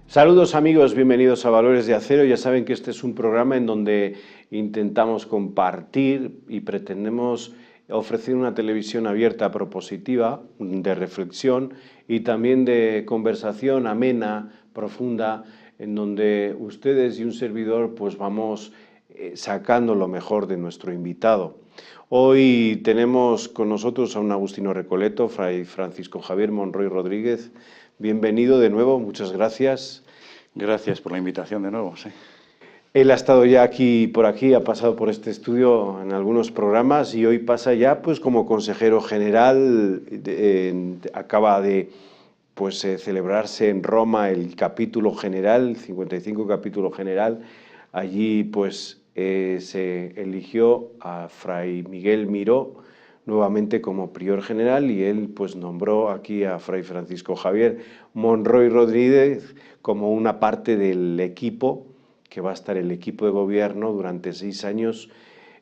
Saludos amigos, bienvenidos a Valores de Acero. Ya saben que este es un programa en donde intentamos compartir y pretendemos ofrecer una televisión abierta, propositiva, de reflexión y también de conversación amena, profunda, en donde ustedes y un servidor pues vamos sacando lo mejor de nuestro invitado. Hoy tenemos con nosotros a un Agustino Recoleto, Fray Francisco Javier Monroy Rodríguez. Bienvenido de nuevo, muchas gracias. Gracias por la invitación de nuevo, sí. Él ha estado ya aquí, por aquí, ha pasado por este estudio en algunos programas y hoy pasa ya pues como consejero general. Acaba de celebrarse en Roma el capítulo general, el 55 capítulo general. Allí pues se eligió a Fray Miguel Miró nuevamente como prior general y él pues nombró aquí a Fray Francisco Javier Monroy Rodríguez como una parte del equipo que va a estar el equipo de gobierno durante 6 años,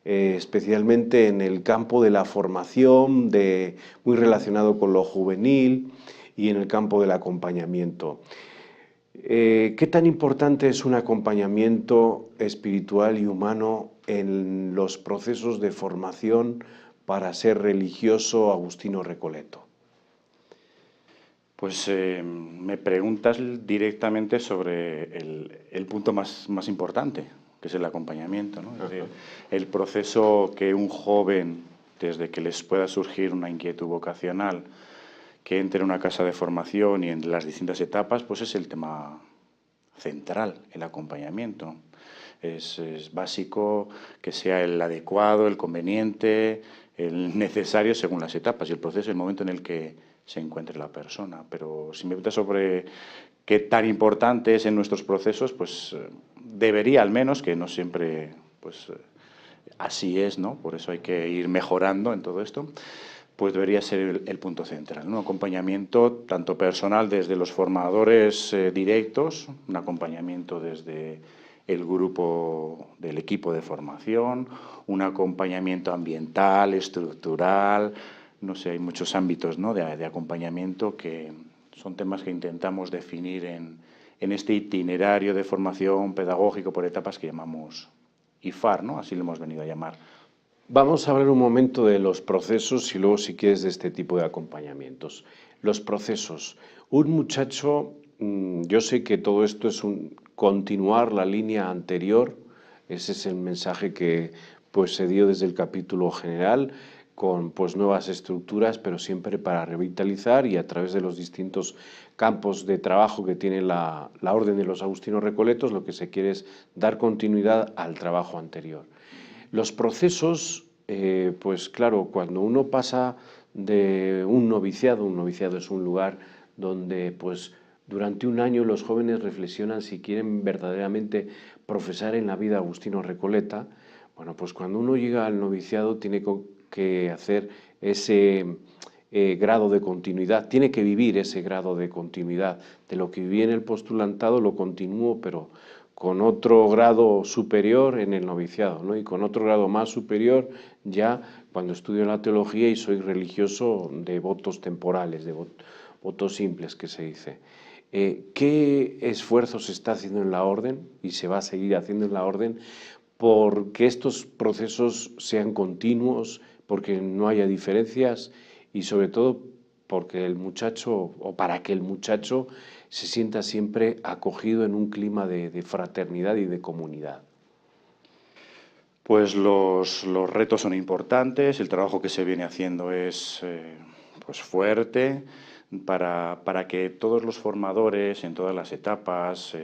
especialmente en el campo de la formación, muy relacionado con lo juvenil y en el campo del acompañamiento. ¿Qué tan importante es un acompañamiento espiritual y humano en los procesos de formación para ser religioso agustino recoleto? Pues me preguntas directamente sobre el punto más importante, que es el acompañamiento, ¿no? Es decir, el proceso que un joven, desde que les pueda surgir una inquietud vocacional, que entre en una casa de formación y en las distintas etapas, pues es el tema central, el acompañamiento. Es básico que sea el adecuado, el conveniente, el necesario según las etapas y el proceso, el momento en el que se encuentre la persona. Pero si me preguntas sobre qué tan importante es en nuestros procesos, pues debería al menos, que no siempre pues así es, ¿no? Por eso hay que ir mejorando en todo esto, pues debería ser el punto central, ¿no? Un acompañamiento tanto personal desde los formadores directos, un acompañamiento desde el grupo del equipo de formación, un acompañamiento ambiental, estructural, no sé, hay muchos ámbitos, ¿no?, de acompañamiento que son temas que intentamos definir en este itinerario de formación pedagógico por etapas que llamamos IFAR, ¿no? Así lo hemos venido a llamar. Vamos a hablar un momento de los procesos y luego, si quieres, de este tipo de acompañamientos. Los procesos. Un muchacho, yo sé que todo esto es continuar la línea anterior, ese es el mensaje que pues se dio desde el capítulo general, con pues nuevas estructuras, pero siempre para revitalizar y a través de los distintos campos de trabajo que tiene la Orden de los Agustinos Recoletos, lo que se quiere es dar continuidad al trabajo anterior. Los procesos, pues claro, cuando uno pasa de un noviciado es un lugar donde pues durante un año los jóvenes reflexionan si quieren verdaderamente profesar en la vida Agustino Recoleta. Bueno, pues cuando uno llega al noviciado tiene que hacer ese grado de continuidad, tiene que vivir ese grado de continuidad. De lo que viví en el postulantado lo continúo, pero con otro grado superior en el noviciado, ¿no? Y con otro grado más superior ya cuando estudio la teología y soy religioso de votos temporales, de votos simples que se dice. ¿Qué esfuerzo se está haciendo en la orden y se va a seguir haciendo en la orden porque estos procesos sean continuos, porque no haya diferencias y sobre todo porque el muchacho, o para que el muchacho se sienta siempre acogido en un clima de fraternidad y de comunidad? Pues los retos son importantes, el trabajo que se viene haciendo es pues fuerte para que todos los formadores en todas las etapas,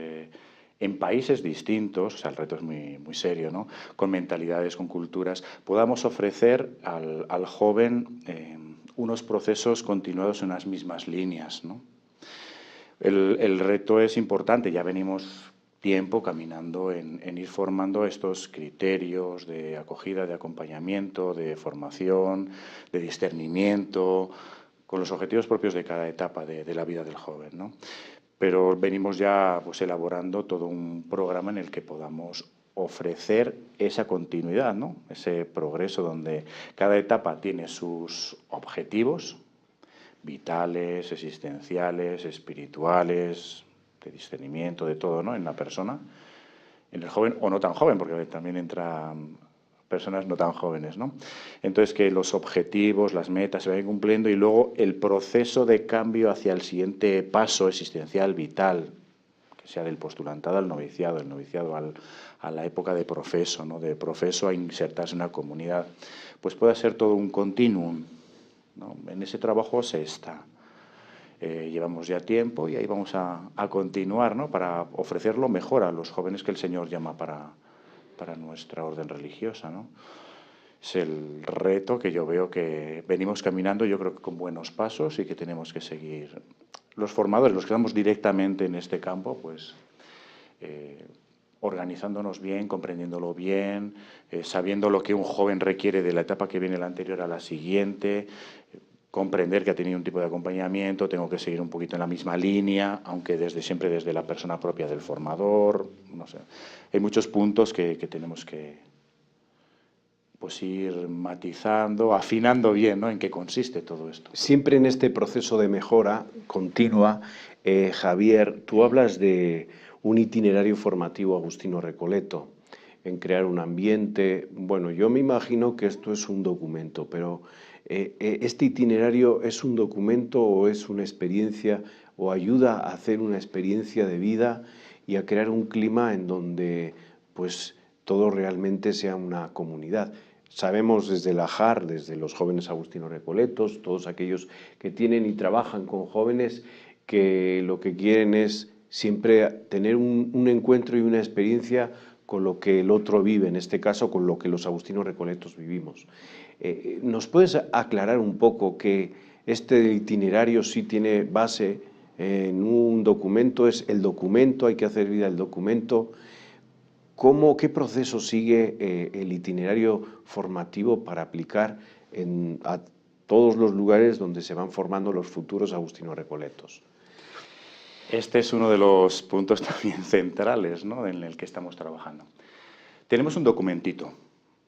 en países distintos, o sea, el reto es muy serio, ¿no?, con mentalidades, con culturas, podamos ofrecer al joven unos procesos continuados en las mismas líneas, ¿no? El reto es importante, ya venimos tiempo caminando en ir formando estos criterios de acogida, de acompañamiento, de formación, de discernimiento, con los objetivos propios de cada etapa de la vida del joven, ¿no? Pero venimos ya pues elaborando todo un programa en el que podamos ofrecer esa continuidad, ¿no?, ese progreso donde cada etapa tiene sus objetivos vitales, existenciales, espirituales, de discernimiento, de todo, ¿no? En la persona, en el joven o no tan joven, porque también entran personas no tan jóvenes, ¿no? Entonces, que los objetivos, las metas se vayan cumpliendo y luego el proceso de cambio hacia el siguiente paso existencial, vital, que sea del postulantado al noviciado, el noviciado a la época de profeso, ¿no? De profeso a insertarse en una comunidad, pues pueda ser todo un continuum, ¿no? En ese trabajo se está. Llevamos ya tiempo y ahí vamos a continuar, ¿no? Para ofrecer lo mejor a los jóvenes que el Señor llama para nuestra orden religiosa, ¿no? Es el reto que yo veo que venimos caminando, yo creo que con buenos pasos y que tenemos que seguir. Los formadores, los que estamos directamente en este campo, pues organizándonos bien, comprendiéndolo bien, sabiendo lo que un joven requiere de la etapa que viene la anterior a la siguiente, comprender que ha tenido un tipo de acompañamiento, tengo que seguir un poquito en la misma línea, aunque siempre desde la persona propia del formador, no sé. Hay muchos puntos que tenemos que pues ir matizando, afinando bien, ¿no? En qué consiste todo esto. Siempre en este proceso de mejora continua, Javier, tú hablas de un itinerario formativo Agustino Recoleto, en crear un ambiente. Bueno, yo me imagino que esto es un documento, pero ¿este itinerario es un documento o es una experiencia o ayuda a hacer una experiencia de vida y a crear un clima en donde pues todo realmente sea una comunidad? Sabemos desde la JAR, desde los jóvenes Agustino Recoletos, todos aquellos que tienen y trabajan con jóvenes, que lo que quieren es siempre tener un encuentro y una experiencia con lo que el otro vive, en este caso con lo que los Agustinos Recoletos vivimos. ¿Nos puedes aclarar un poco que este itinerario sí tiene base en un documento, es el documento, hay que hacer vida el documento? ¿Qué proceso sigue el itinerario formativo para aplicar a todos los lugares donde se van formando los futuros Agustinos Recoletos? Este es uno de los puntos también centrales, ¿no? En el que estamos trabajando. Tenemos un documentito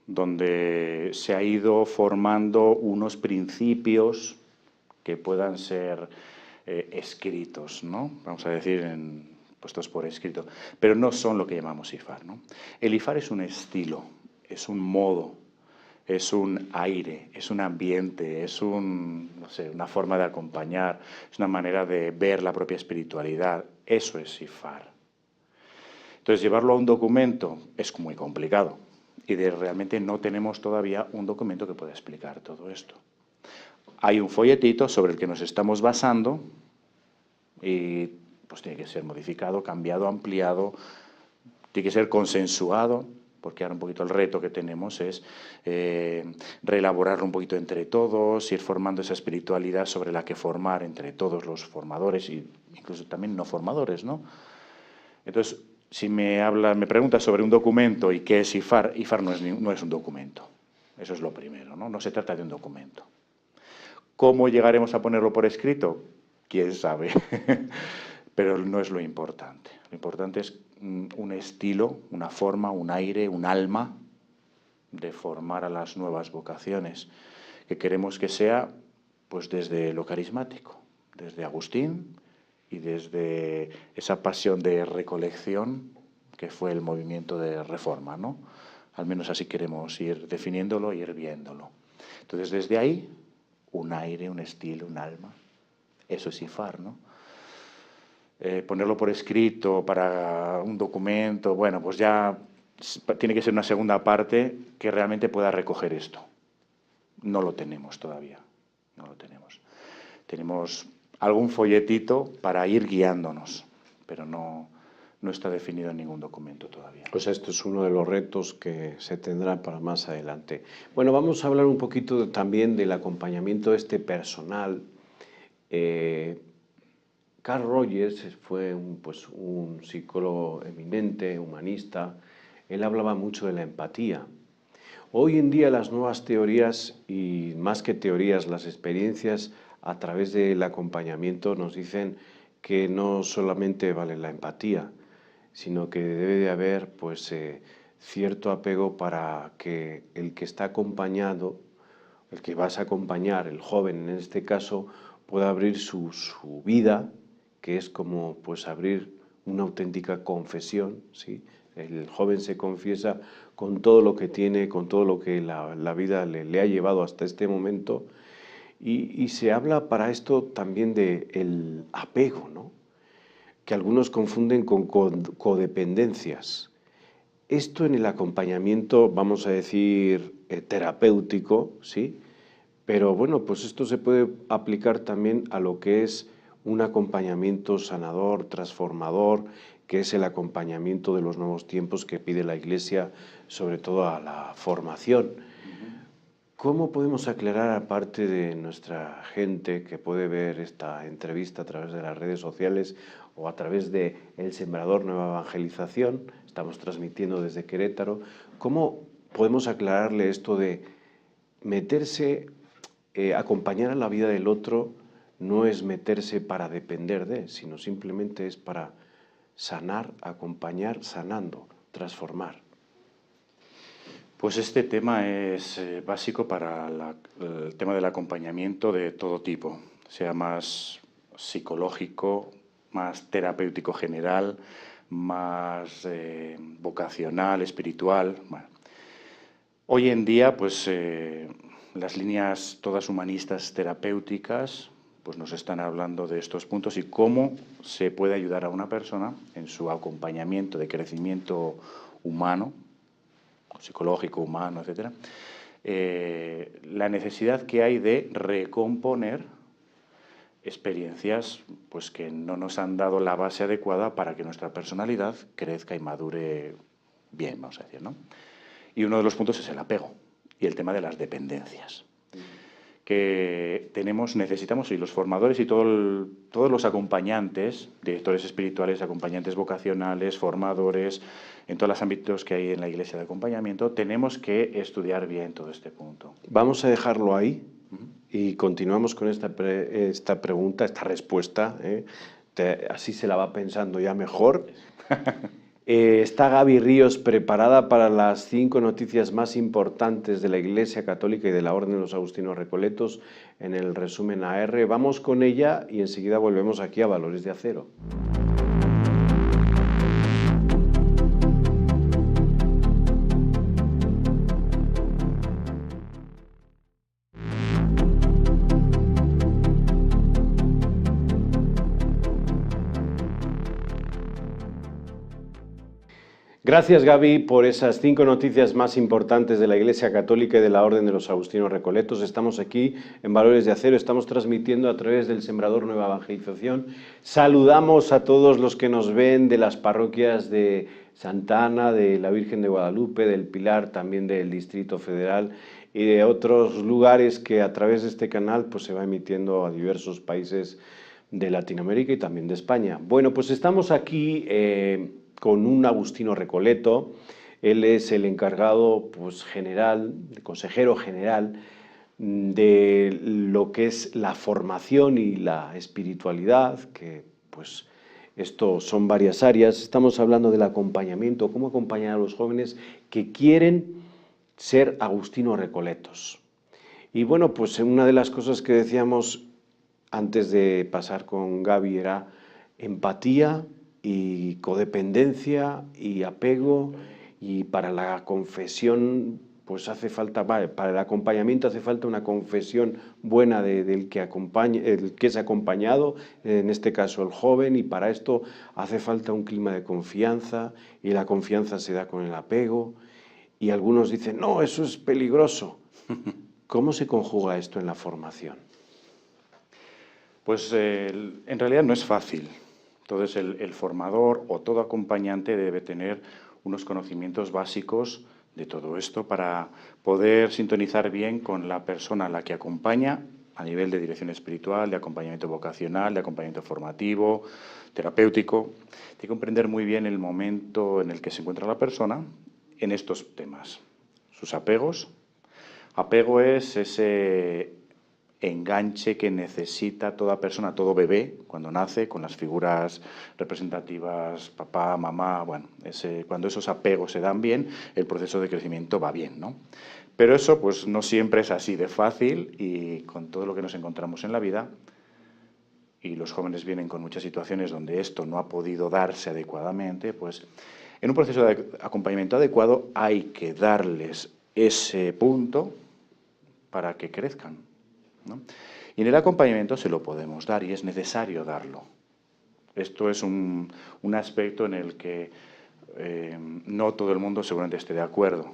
donde se ha ido formando unos principios que puedan ser escritos, ¿no? Vamos a decir, puestos por escrito, pero no son lo que llamamos IFAR, ¿no? El IFAR es un estilo, es un modo, es un aire, es un ambiente, es no sé, una forma de acompañar, es una manera de ver la propia espiritualidad. Eso es IFAR. Entonces, llevarlo a un documento es muy complicado y realmente no tenemos todavía un documento que pueda explicar todo esto. Hay un folletito sobre el que nos estamos basando y pues tiene que ser modificado, cambiado, ampliado, tiene que ser consensuado, porque ahora un poquito el reto que tenemos es reelaborarlo un poquito entre todos, ir formando esa espiritualidad sobre la que formar entre todos los formadores e incluso también no formadores, ¿no? Entonces, si me preguntas sobre un documento y qué es IFAR, IFAR no es un documento. Eso es lo primero, ¿no? No se trata de un documento. ¿Cómo llegaremos a ponerlo por escrito? Quién sabe. Pero no es lo importante. Lo importante es un estilo, una forma, un aire, un alma de formar a las nuevas vocaciones, que queremos que sea pues desde lo carismático, desde Agustín y desde esa pasión de recolección que fue el movimiento de reforma, ¿no? Al menos así queremos ir definiéndolo y ir viéndolo. Entonces, desde ahí, un aire, un estilo, un alma, eso es IFAR, ¿no? Ponerlo por escrito para un documento, bueno, pues ya tiene que ser una segunda parte que realmente pueda recoger esto. No lo tenemos todavía, no lo tenemos. Tenemos algún folletito para ir guiándonos, pero no está definido en ningún documento todavía. Pues esto es uno de los retos que se tendrá para más adelante. Bueno, vamos a hablar un poquito también del acompañamiento personal. Carl Rogers fue un psicólogo eminente, humanista. Él hablaba mucho de la empatía. Hoy en día las nuevas teorías, y más que teorías, las experiencias a través del acompañamiento nos dicen que no solamente vale la empatía, sino que debe de haber cierto apego para que el que está acompañado, el que vas a acompañar, el joven en este caso, pueda abrir su vida, que es como abrir una auténtica confesión, ¿sí? El joven se confiesa con todo lo que tiene, con todo lo que la vida le ha llevado hasta este momento, y se habla para esto también del apego, ¿no? Que algunos confunden con codependencias. Esto en el acompañamiento, vamos a decir, terapéutico, ¿sí? Pero bueno, pues esto se puede aplicar también a lo que es un acompañamiento sanador, transformador, que es el acompañamiento de los nuevos tiempos que pide la Iglesia, sobre todo a la formación. ¿Cómo podemos aclarar, aparte de nuestra gente que puede ver esta entrevista a través de las redes sociales o a través de El Sembrador Nueva Evangelización, estamos transmitiendo desde Querétaro, cómo podemos aclararle esto de meterse, acompañar a la vida del otro no es meterse para depender de, sino simplemente es para sanar, acompañar, sanando, transformar? Pues este tema es básico para el tema del acompañamiento de todo tipo, sea más psicológico, más terapéutico general, más vocacional, espiritual. Bueno, hoy en día, pues las líneas todas humanistas terapéuticas pues nos están hablando de estos puntos y cómo se puede ayudar a una persona en su acompañamiento de crecimiento humano, psicológico, humano, etcétera, la necesidad que hay de recomponer experiencias pues, que no nos han dado la base adecuada para que nuestra personalidad crezca y madure bien, vamos a decir, ¿no? Y uno de los puntos es el apego y el tema de las dependencias. Que necesitamos, y los formadores y todos los acompañantes, directores espirituales, acompañantes vocacionales, formadores, en todos los ámbitos que hay en la Iglesia de acompañamiento, tenemos que estudiar bien todo este punto. Vamos a dejarlo ahí y continuamos con esta pregunta, esta respuesta. Así se la va pensando ya mejor. ¿Está Gaby Ríos preparada para las 5 noticias más importantes de la Iglesia Católica y de la Orden de los Agustinos Recoletos en el resumen AR? Vamos con ella y enseguida volvemos aquí a Valores de Acero. Gracias, Gaby, por esas 5 noticias más importantes de la Iglesia Católica y de la Orden de los Agustinos Recoletos. Estamos aquí en Valores de Acero, estamos transmitiendo a través del Sembrador Nueva Evangelización. Saludamos a todos los que nos ven de las parroquias de Santa Ana, de la Virgen de Guadalupe, del Pilar, también del Distrito Federal y de otros lugares que a través de este canal pues, se va emitiendo a diversos países de Latinoamérica y también de España. Bueno, pues estamos aquí con un agustino recoleto. Él es el encargado pues, general, el consejero general de lo que es la formación y la espiritualidad, que pues esto son varias áreas. Estamos hablando del acompañamiento, cómo acompañar a los jóvenes que quieren ser agustinos recoletos. Y bueno, pues una de las cosas que decíamos antes de pasar con Gaby era empatía y codependencia y apego, y para la confesión pues hace falta, para el acompañamiento hace falta una confesión buena del que acompaña, el que es acompañado, en este caso el joven, y para esto hace falta un clima de confianza, y la confianza se da con el apego, y algunos dicen, no, eso es peligroso. ¿Cómo se conjuga esto en la formación? Pues en realidad no es fácil. Entonces el formador o todo acompañante debe tener unos conocimientos básicos de todo esto para poder sintonizar bien con la persona a la que acompaña a nivel de dirección espiritual, de acompañamiento vocacional, de acompañamiento formativo, terapéutico. Tiene que comprender muy bien el momento en el que se encuentra la persona en estos temas. Sus apegos. Apego es ese enganche que necesita toda persona, todo bebé, cuando nace, con las figuras representativas, papá, mamá, bueno, cuando esos apegos se dan bien, el proceso de crecimiento va bien, ¿no? Pero eso pues no siempre es así de fácil, y con todo lo que nos encontramos en la vida, y los jóvenes vienen con muchas situaciones donde esto no ha podido darse adecuadamente, pues en un proceso de acompañamiento adecuado hay que darles ese punto para que crezcan, ¿no? Y en el acompañamiento se lo podemos dar y es necesario darlo. Esto es un aspecto en el que no todo el mundo seguramente esté de acuerdo,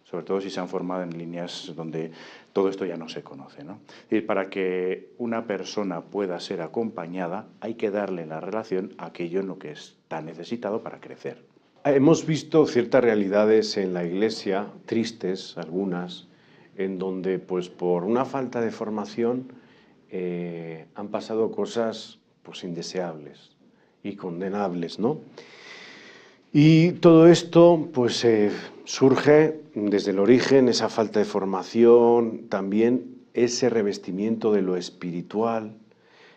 sobre todo si se han formado en líneas donde todo esto ya no se conoce, ¿no? Es decir, para que una persona pueda ser acompañada hay que darle en la relación aquello en lo que está necesitado para crecer. Hemos visto ciertas realidades en la Iglesia, tristes algunas, en donde pues por una falta de formación han pasado cosas pues indeseables y condenables, ¿no? Y todo esto pues surge desde el origen, esa falta de formación, también ese revestimiento de lo espiritual.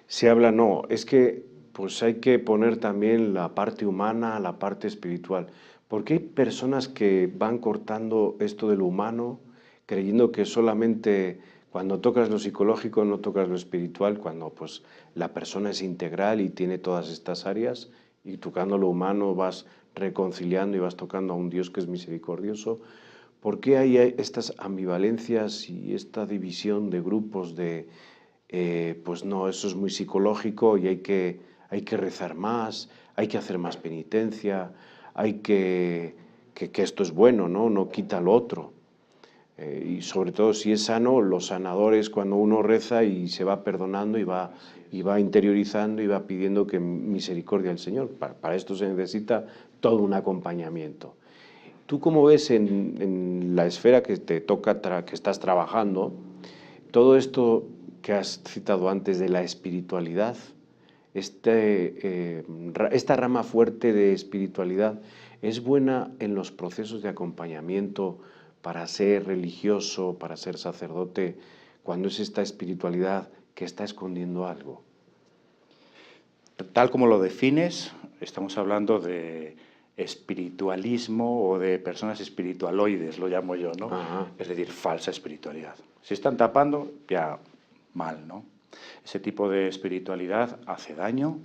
Se habla, no, es que pues hay que poner también la parte humana, la parte espiritual, porque hay personas que van cortando esto de lo humano, creyendo que solamente cuando tocas lo psicológico no tocas lo espiritual, cuando pues la persona es integral y tiene todas estas áreas, y tocando lo humano vas reconciliando y vas tocando a un Dios que es misericordioso. ¿Por qué hay estas ambivalencias y esta división de grupos de, pues no, eso es muy psicológico y hay que rezar más, hay que hacer más penitencia, hay que esto es bueno, ¿no? No quita lo otro. Y sobre todo si es sano, los sanadores cuando uno reza y se va perdonando y va interiorizando y va pidiendo que misericordia al Señor. Para esto se necesita todo un acompañamiento. ¿Tú cómo ves en la esfera que te toca, que estás trabajando, todo esto que has citado antes de la espiritualidad, esta rama fuerte de espiritualidad, es buena en los procesos de acompañamiento para ser religioso, para ser sacerdote, cuando es esta espiritualidad que está escondiendo algo? Tal como lo defines, estamos hablando de espiritualismo o de personas espiritualoides, lo llamo yo, ¿no? Ajá. Es decir, falsa espiritualidad. Si están tapando, ya mal, ¿no? Ese tipo de espiritualidad hace daño,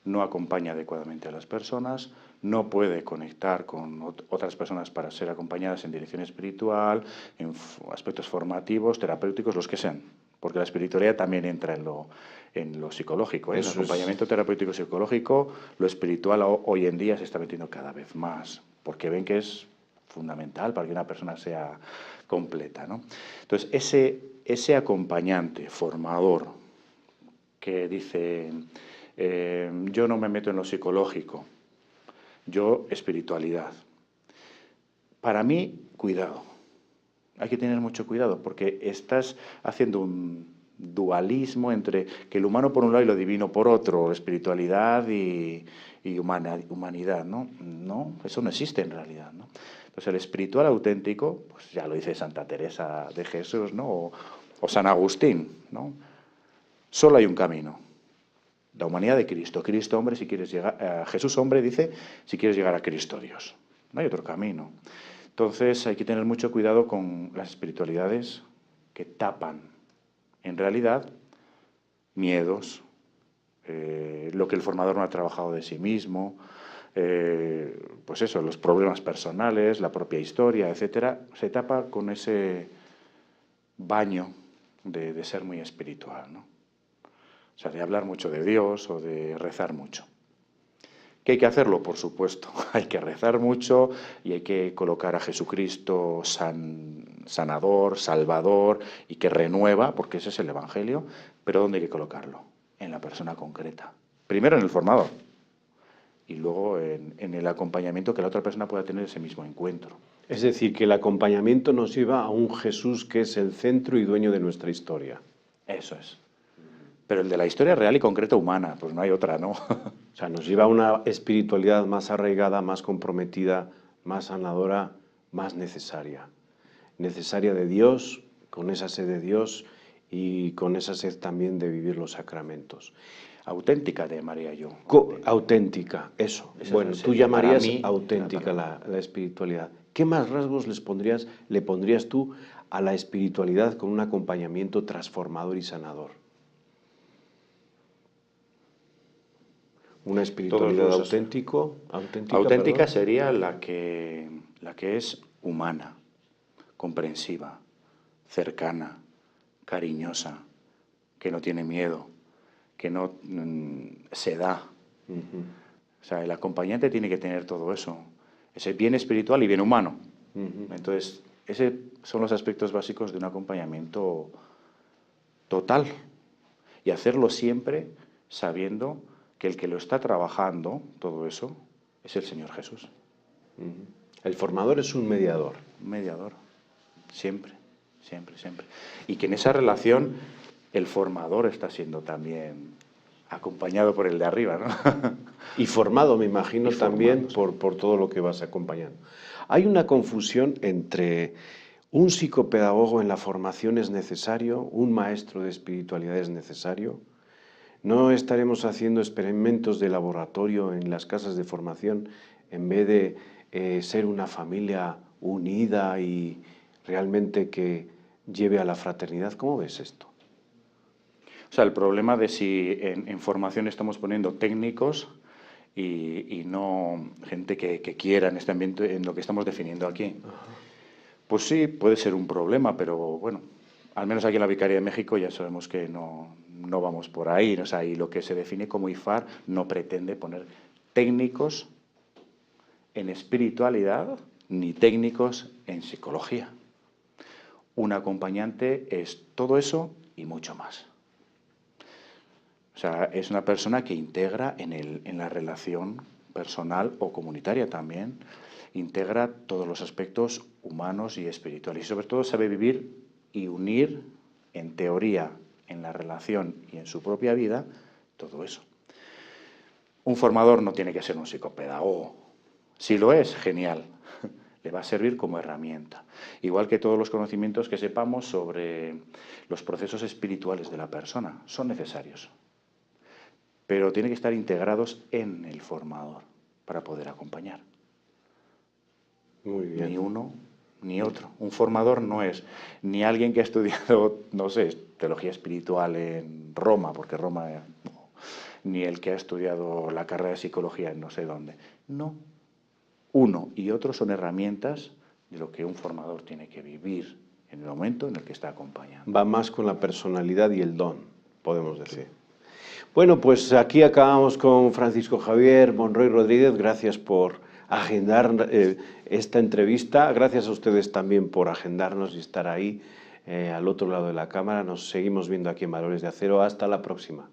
no acompaña adecuadamente a las personas, no puede conectar con otras personas para ser acompañadas en dirección espiritual, en aspectos formativos, terapéuticos, los que sean. Porque la espiritualidad también entra en lo psicológico, ¿eh? En el acompañamiento terapéutico psicológico, lo espiritual hoy en día se está metiendo cada vez más, porque ven que es fundamental para que una persona sea completa, ¿no? Entonces, ese acompañante, formador, que dice, yo no me meto en lo psicológico, yo espiritualidad. Para mí, cuidado. Hay que tener mucho cuidado porque estás haciendo un dualismo entre que el humano por un lado y lo divino por otro, espiritualidad y humanidad, ¿no? No, eso no existe en realidad, ¿no? Entonces el espiritual auténtico, pues ya lo dice Santa Teresa de Jesús, ¿no? O San Agustín, ¿no? Solo hay un camino, la humanidad de Cristo. Cristo hombre, si quieres llegar, Jesús hombre dice, si quieres llegar a Cristo Dios. No hay otro camino. Entonces hay que tener mucho cuidado con las espiritualidades que tapan, en realidad, miedos, lo que el formador no ha trabajado de sí mismo, pues eso, los problemas personales, la propia historia, etcétera, se tapa con ese baño de ser muy espiritual, ¿no? O sea, de hablar mucho de Dios o de rezar mucho. ¿Que hay que hacerlo? Por supuesto, hay que rezar mucho y hay que colocar a Jesucristo sanador, salvador y que renueva, porque ese es el Evangelio, pero ¿dónde hay que colocarlo? En la persona concreta. Primero en el formador y luego en el acompañamiento que la otra persona pueda tener ese mismo encuentro. Es decir, que el acompañamiento nos lleva a un Jesús que es el centro y dueño de nuestra historia. Eso es. Pero el de la historia real y concreta humana, pues no hay otra, ¿no? O sea, nos lleva a una espiritualidad más arraigada, más comprometida, más sanadora, más necesaria. Necesaria de Dios, con esa sed de Dios y con esa sed también de vivir los sacramentos. Auténtica de María yo. Auténtica, eso. Bueno, tú llamarías auténtica la espiritualidad. ¿Qué más rasgos le pondrías tú a la espiritualidad con un acompañamiento transformador y sanador? Una espiritualidad Todos los auténtica perdón. sería la que es humana, comprensiva, cercana, cariñosa, que no tiene miedo, que no se da. O sea, el acompañante tiene que tener todo eso, ese bien espiritual y bien humano. Entonces, esos son los aspectos básicos de un acompañamiento total. Y hacerlo siempre sabiendo que el que lo está trabajando, todo eso, es el Señor Jesús. El formador es un mediador. Un mediador, siempre, siempre, siempre. Y que en esa relación el formador está siendo también acompañado por el de arriba, ¿no? Y formado, me imagino, también por todo lo que vas acompañando. Hay una confusión entre un psicopedagogo en la formación es necesario, un maestro de espiritualidad es necesario. ¿No estaremos haciendo experimentos de laboratorio en las casas de formación en vez de ser una familia unida y realmente que lleve a la fraternidad? ¿Cómo ves esto? O sea, el problema de si en formación estamos poniendo técnicos y no gente que quiera en este ambiente, en lo que estamos definiendo aquí. Pues sí, puede ser un problema, pero bueno, al menos aquí en la Vicaría de México ya sabemos que no vamos por ahí. O sea, y lo que se define como IFAR no pretende poner técnicos en espiritualidad ni técnicos en psicología. Un acompañante es todo eso y mucho más. O sea, es una persona que integra en la relación personal o comunitaria también, integra todos los aspectos humanos y espirituales. Y sobre todo sabe vivir y unir en teoría, en la relación y en su propia vida, todo eso. Un formador no tiene que ser un psicopedagogo. Si lo es, genial. Le va a servir como herramienta. Igual que todos los conocimientos que sepamos sobre los procesos espirituales de la persona son necesarios. Pero tienen que estar integrados en el formador para poder acompañar. Muy bien. Ni uno ni otro. Un formador no es ni alguien que ha estudiado, no sé, teología espiritual en Roma, porque Roma no, ni el que ha estudiado la carrera de psicología en no sé dónde. No. Uno y otro son herramientas de lo que un formador tiene que vivir en el momento en el que está acompañando. Va más con la personalidad y el don, podemos decir. Bueno, pues aquí acabamos con Francisco Javier Monroy Rodríguez. Gracias por agendar esta entrevista. Gracias a ustedes también por agendarnos y estar ahí al otro lado de la cámara. Nos seguimos viendo aquí en Valores de Acero. Hasta la próxima.